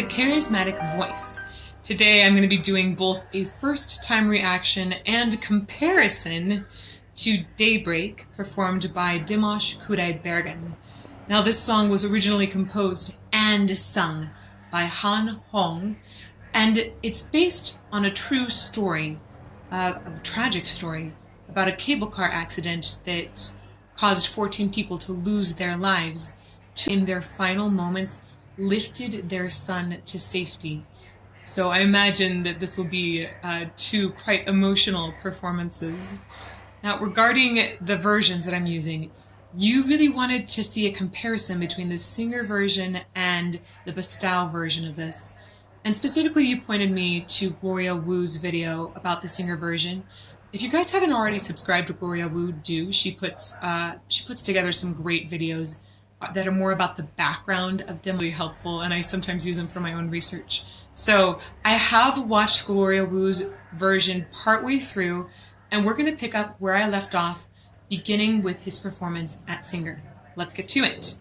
the charismatic voice. Today I'm going to be doing both a first-time reaction and comparison to Daybreak, performed by Dimash Bergen. Now this song was originally composed and sung by Han Hong, and it's based on a true story, a tragic story, about a cable car accident that caused 14 people to lose their lives. In their final moments, lifted their son to safety. So I imagine that this will be two quite emotional performances. Now, regarding the versions that I'm using, you really wanted to see a comparison between the singer version and the Bestow version of this. And specifically, you pointed me to Gloria Wu's video about the singer version. If you guys haven't already subscribed to Gloria Wu, do. She puts together some great videos that are more about the background of Dimash. Really helpful, and I sometimes use them for my own research. So I have watched Gloria Wu's version partway through, and we're going to pick up where I left off, beginning with his performance at singer. Let's get to it.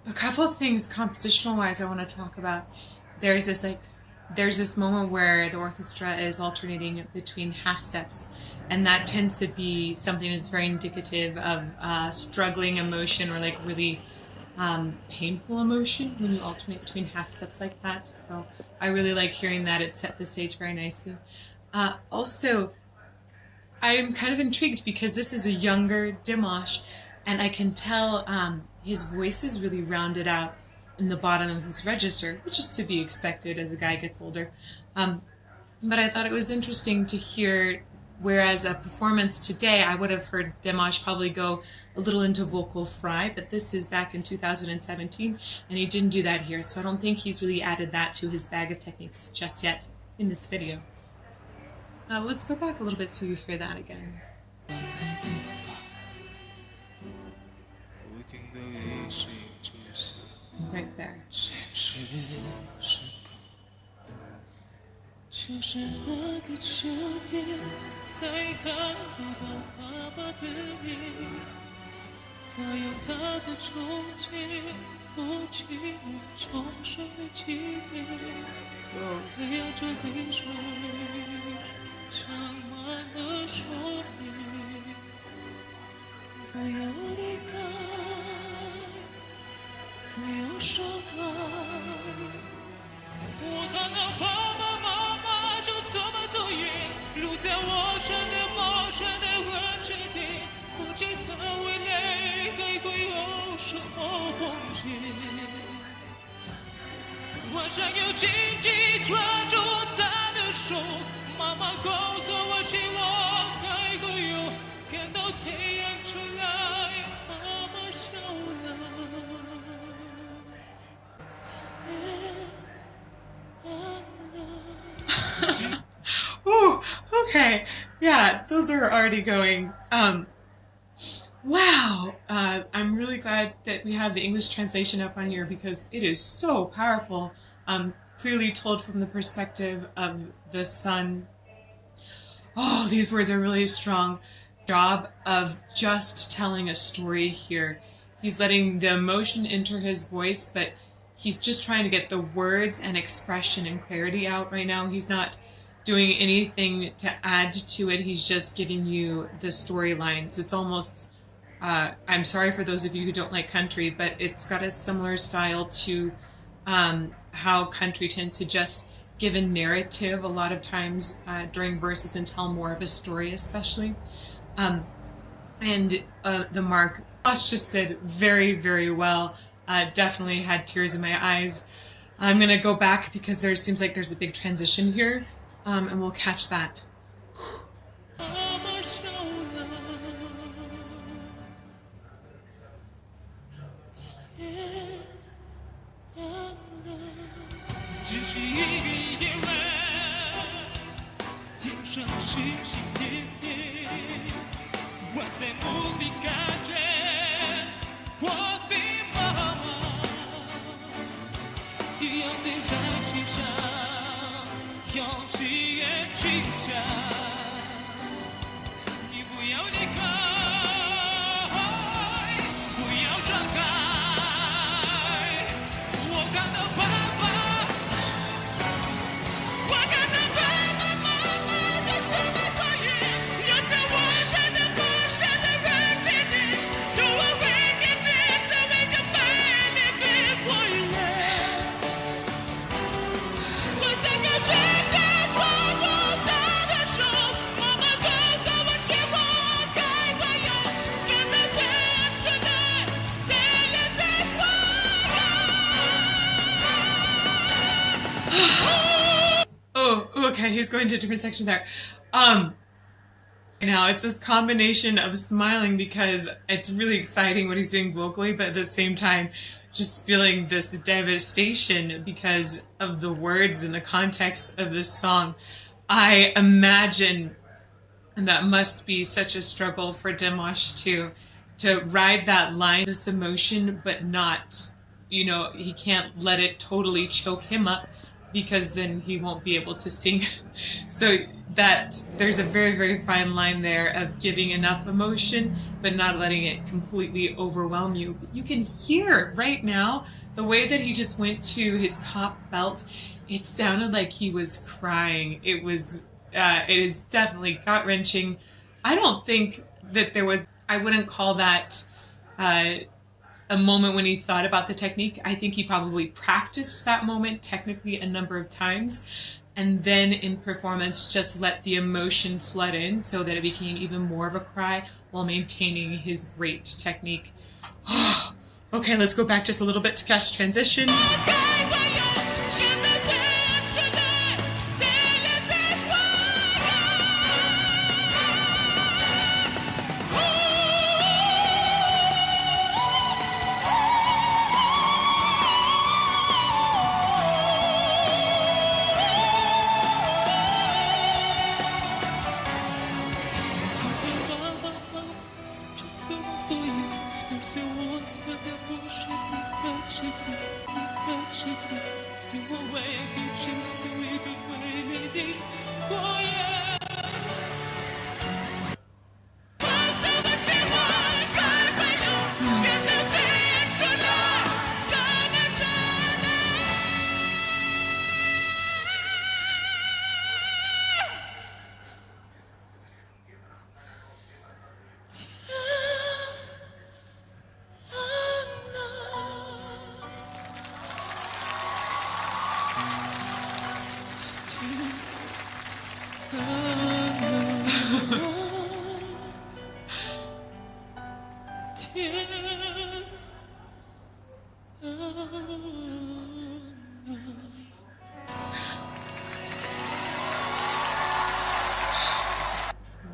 A couple of things compositional-wise I want to talk about. There's this moment where the orchestra is alternating between half steps, and that tends to be something that's very indicative of struggling emotion, or like really painful emotion when you alternate between half steps like that. So I really like hearing that. It set the stage very nicely. Also, I'm kind of intrigued because this is a younger Dimash, and I can tell his voice is really rounded out in the bottom of his register, which is to be expected as a guy gets older. But I thought it was interesting to hear, whereas a performance today, I would have heard Dimash probably go a little into vocal fry, but this is back in 2017, and he didn't do that here, so I don't think he's really added that to his bag of techniques just yet in this video. Let's go back a little bit so you hear that again. Right there. Ooh, okay. Yeah, those are already going. Wow. I'm really glad that we have the English translation up on here because it is so powerful. Clearly told from the perspective of the son. Oh, these words are really strong. Job of just telling a story here. He's letting the emotion enter his voice, but he's just trying to get the words and expression and clarity out right now. He's not doing anything to add to it. He's just giving you the storylines. It's almost, I'm sorry for those of you who don't like country, but it's got a similar style to how country tends to just give a narrative a lot of times during verses and tell more of a story, especially. And the mark Josh just did very, very well. Definitely had tears in my eyes. I'm gonna go back because there seems like there's a big transition here, and we'll catch that. Okay, he's going to a different section there. Now it's this combination of smiling because it's really exciting what he's doing vocally, but at the same time just feeling this devastation because of the words and the context of this song. I imagine that must be such a struggle for Dimash to ride that line, this emotion, but not, he can't let it totally choke him up, because then he won't be able to sing. So that there's a very, very fine line there of giving enough emotion, but not letting it completely overwhelm you. But you can hear right now, the way that he just went to his top belt, it sounded like he was crying. It is definitely gut-wrenching. I don't think that I wouldn't call that a moment when he thought about the technique. I think he probably practiced that moment technically a number of times, and then in performance just let the emotion flood in so that it became even more of a cry while maintaining his great technique. Okay, let's go back just a little bit to catch transition.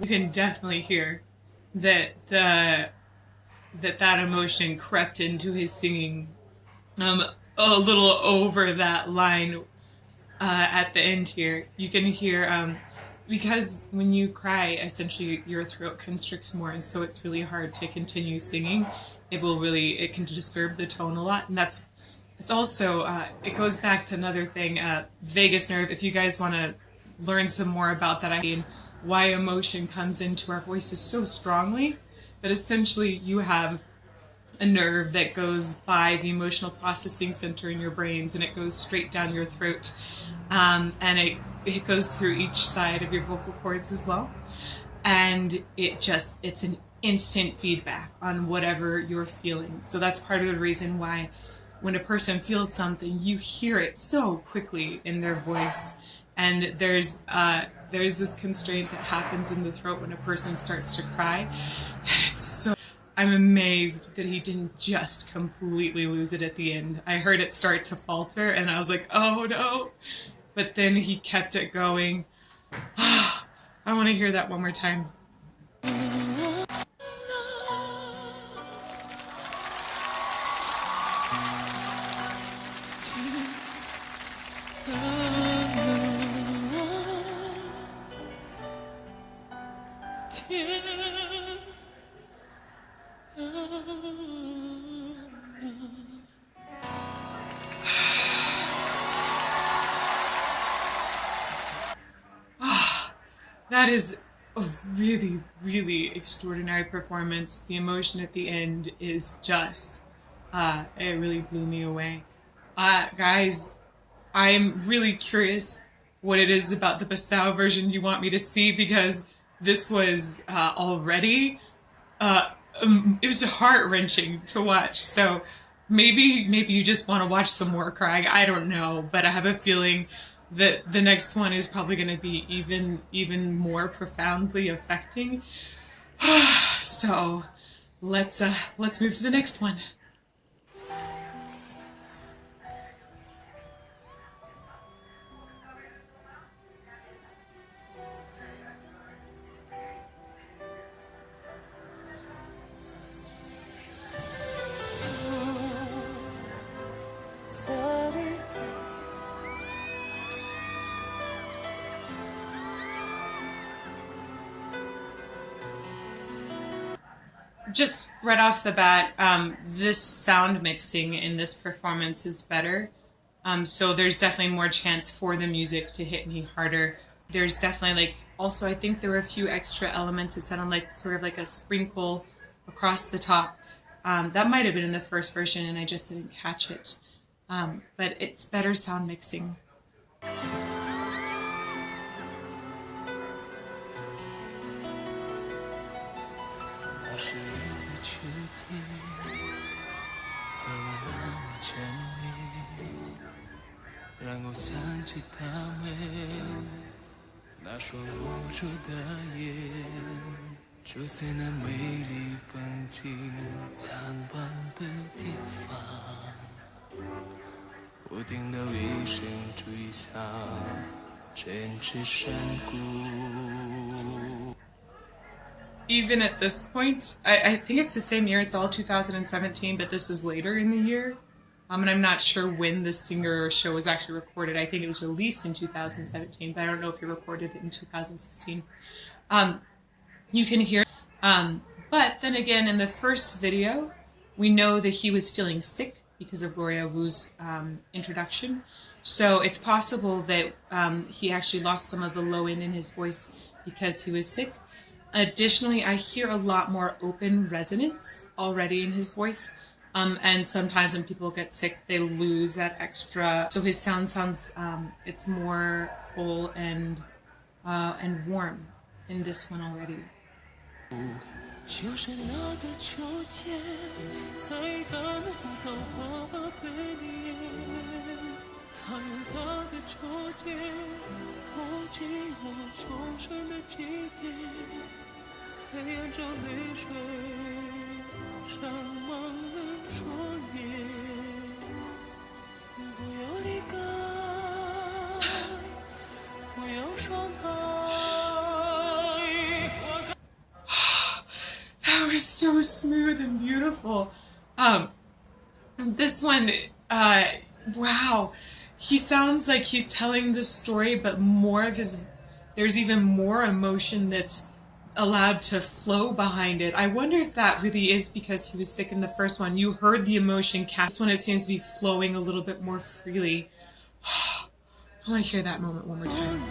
You can definitely hear that that emotion crept into his singing a little over that line at the end here. You can hear because when you cry, essentially your throat constricts more, and so it's really hard to continue singing. It can disturb the tone a lot, and it's also it goes back to another thing, vagus nerve. If you guys want to learn some more about that, I mean, why emotion comes into our voices so strongly, but essentially you have a nerve that goes by the emotional processing center in your brains, and it goes straight down your throat, and it goes through each side of your vocal cords as well, and it's an instant feedback on whatever you're feeling. So that's part of the reason why when a person feels something, you hear it so quickly in their voice. And there's this constraint that happens in the throat when a person starts to cry. I'm amazed that he didn't just completely lose it at the end. I heard it start to falter and I was like, oh no. But then he kept it going. I want to hear that one more time. That is a really, really extraordinary performance. The emotion at the end is just, it really blew me away. Guys, I'm really curious what it is about the Passau version you want me to see, because this was already, it was heart-wrenching to watch. So maybe you just want to watch some more crying. I don't know, but I have a feeling that the next one is probably going to be even more profoundly affecting. So let's move to the next one. Just right off the bat, this sound mixing in this performance is better. So there's definitely more chance for the music to hit me harder. There's definitely, like, also I think there were a few extra elements that sounded like sort of like a sprinkle across the top. That might have been in the first version and I just didn't catch it. But it's better sound mixing. Even at this point, I think it's the same year, it's all 2017, but this is later in the year. And I'm not sure when the singer show was actually recorded. I think it was released in 2017, but I don't know if he recorded it in 2016. You can hear, but then again, in the first video, we know that he was feeling sick because of Gloria Wu's introduction. So it's possible that he actually lost some of the low end in his voice because he was sick. Additionally, I hear a lot more open resonance already in his voice. And sometimes when people get sick, they lose that extra. So his sound sounds, it's more full and warm in this one already. That was so smooth and beautiful. This one, wow. He sounds like he's telling the story, but more of his, there's even more emotion that's allowed to flow behind it. I wonder if that really is because he was sick in the first one. You heard the emotion cast. This one, it seems to be flowing a little bit more freely. I want to hear that moment one more time.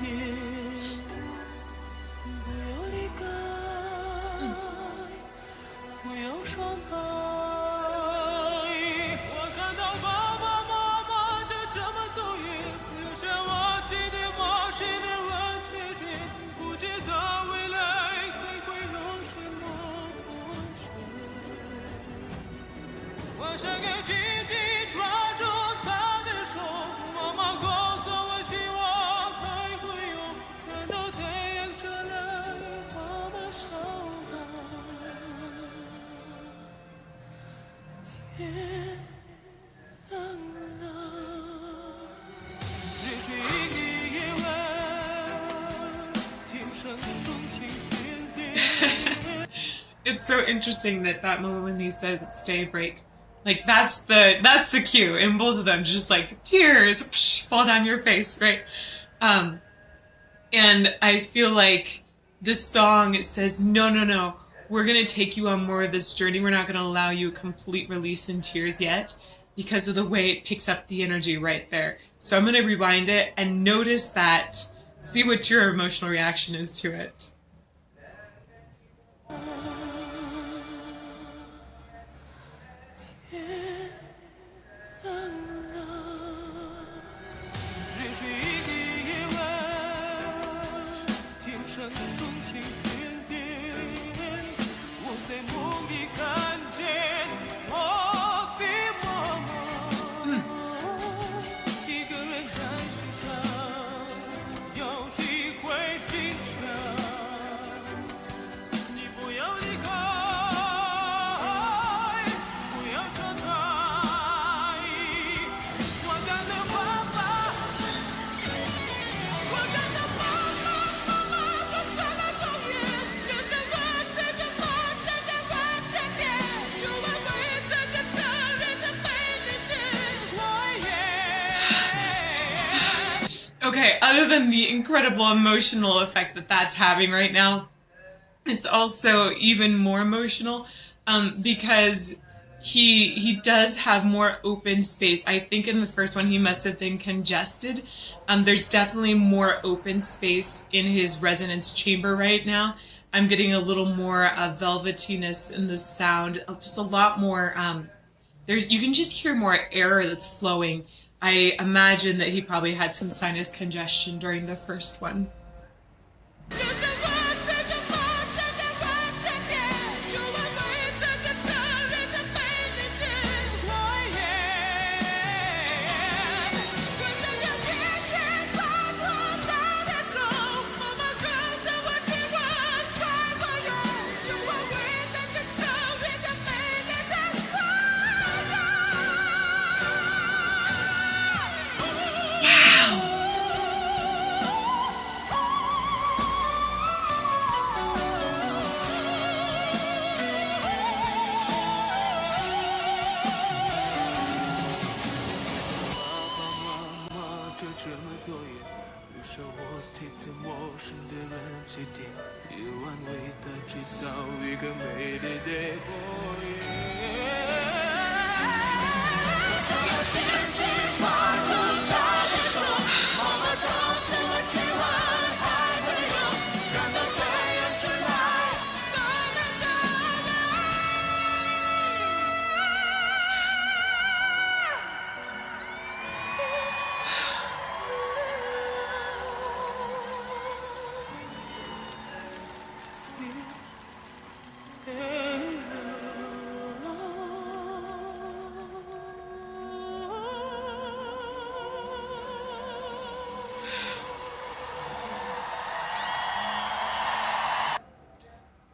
It's so interesting that moment when he says it's daybreak, like that's the cue in both of them, just like tears fall down your face, right? And I feel like this song, it says, no, we're gonna take you on more of this journey. We're not gonna allow you a complete release in tears yet, because of the way it picks up the energy right there. So I'm gonna rewind it and notice that, see what your emotional reaction is to it. Okay, other than the incredible emotional effect that that's having right now, it's also even more emotional because he does have more open space. I think in the first one he must have been congested. There's definitely more open space in his resonance chamber right now. I'm getting a little more velvetiness in the sound, just a lot more. You can just hear more air that's flowing. I imagine that he probably had some sinus congestion during the first one.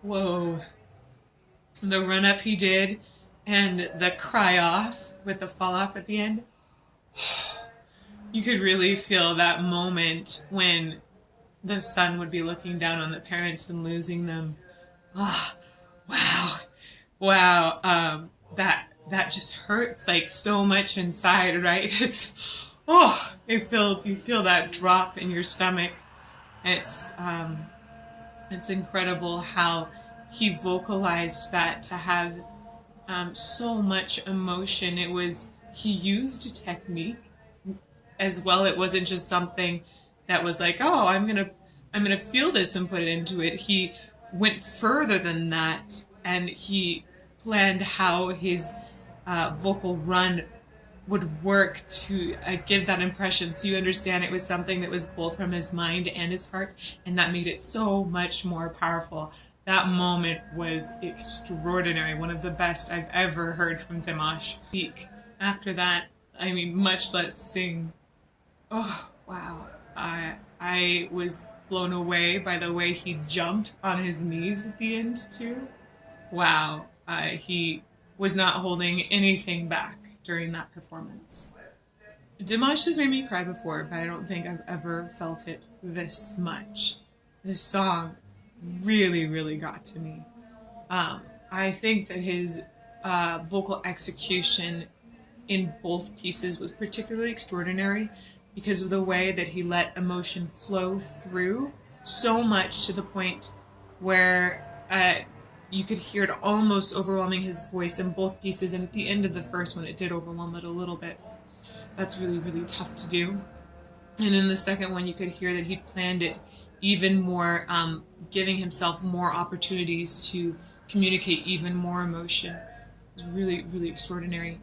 Whoa. The run up he did and the cry off with the fall off at the end. You could really feel that moment when the son would be looking down on the parents and losing them. Ah, wow. That just hurts like so much inside, right? You feel that drop in your stomach. It's incredible how he vocalized that to have so much emotion. He used technique as well. It wasn't just something that was like, oh, I'm gonna feel this and put it into it. He went further than that, and he planned how his vocal run would work to give that impression. So you understand it was something that was both from his mind and his heart, and that made it so much more powerful. That moment was extraordinary, one of the best I've ever heard from Dimash speak. After that, I mean, much less sing. Oh, wow. I was blown away by the way he jumped on his knees at the end, too. Wow. He was not holding anything back during that performance. Dimash has made me cry before, but I don't think I've ever felt it this much. This song really, really got to me. I think that his vocal execution in both pieces was particularly extraordinary because of the way that he let emotion flow through so much to the point where you could hear it almost overwhelming his voice in both pieces. And at the end of the first one, it did overwhelm it a little bit. That's really, really tough to do. And in the second one, you could hear that he'd planned it even more, giving himself more opportunities to communicate even more emotion. It was really, really extraordinary.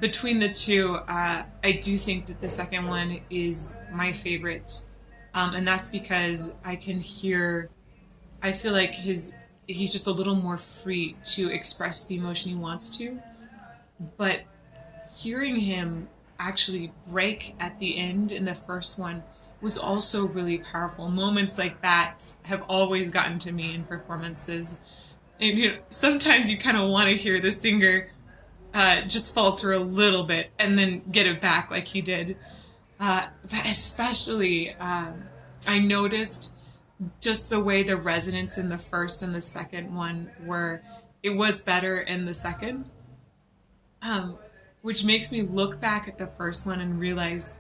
Between the two, I do think that the second one is my favorite. And that's because I feel like he's just a little more free to express the emotion he wants to. But hearing him actually break at the end in the first one was also really powerful. Moments like that have always gotten to me in performances. And sometimes you kind of want to hear the singer just falter a little bit and then get it back like he did. But especially, I noticed just the way the resonance in the first and the second one were. It was better in the second, which makes me look back at the first one and realize,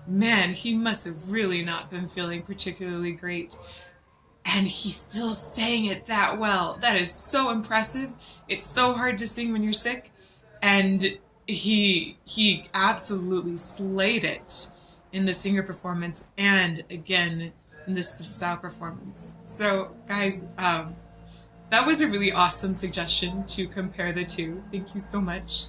man, he must have really not been feeling particularly great. And he still sang it that well. That is so impressive. It's so hard to sing when you're sick. And he absolutely slayed it in the singer performance and again in this style performance. So guys, that was a really awesome suggestion to compare the two. Thank you so much.